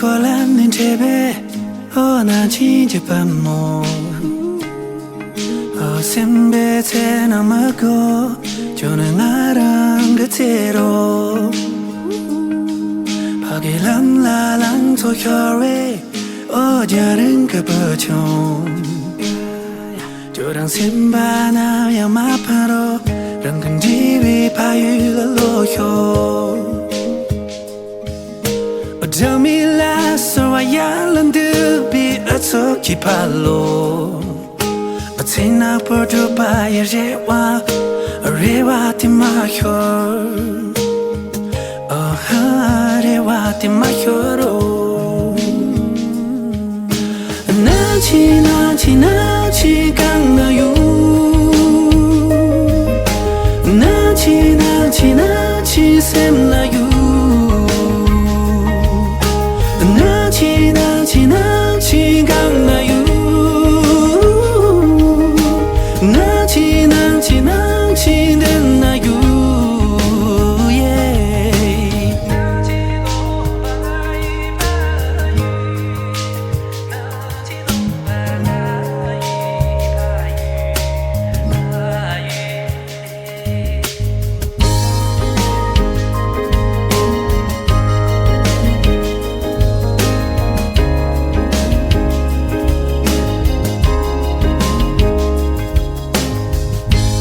거란 제배 어나 진짜 밤모 어셈베테 남았고 저는 나랑 그대로 파기람 라랑 소혈에 어자른 그버총 저랑 셈바나 야마파로 랑근지위 파유로효 어쩌밀라 소와야란드 비 어떻게 팔로 어찌나 보도 바야제와 어레와 티마효 어하레와 티마효로 나치 강나요 나치 샘나요 나치 강나요 나치 됐나요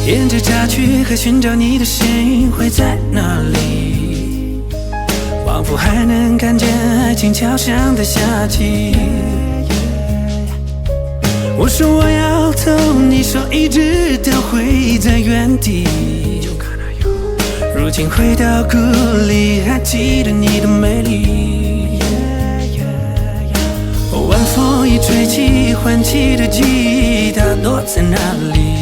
沿着家去和寻找你的心会在哪里？仿佛还能看见爱情敲响的夏季。我说我要走，你说一直都会在原地。如今回到故里，还记得你的美丽。晚风一吹起，唤起的记忆，它躲在哪里？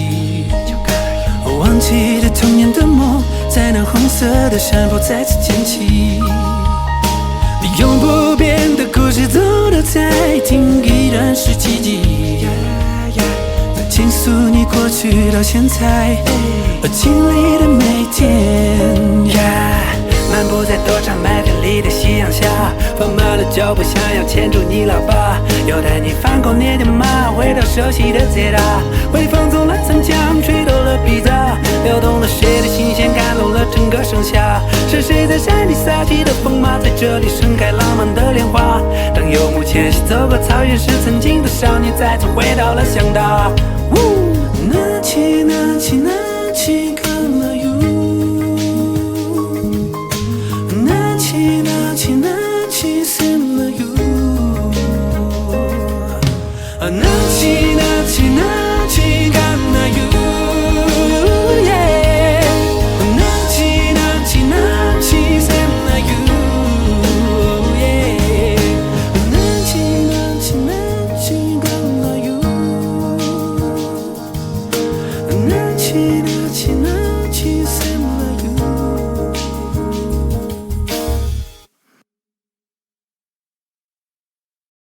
忘记的童年的梦，在那红色的山坡再次捡起。永不变的故事，走到再听，依然是奇迹。在倾诉你过去到现在经历的每天。漫步在多场麦田里的夕阳下，放慢了脚步，想要牵住你老爸，要带你翻过那条马，回到熟悉的街道。微风从了城墙，吹动了皮草，撩动了谁的心弦，感动了整个盛夏。是谁在山里撒起的风马，在这里盛开浪漫的莲花。当游牧迁徙走过草原时，曾经的少年再次回到了乡岛。나치 강나요 나치 샘나요 나치 강나요 나치 샘나요 나치 강나요 나치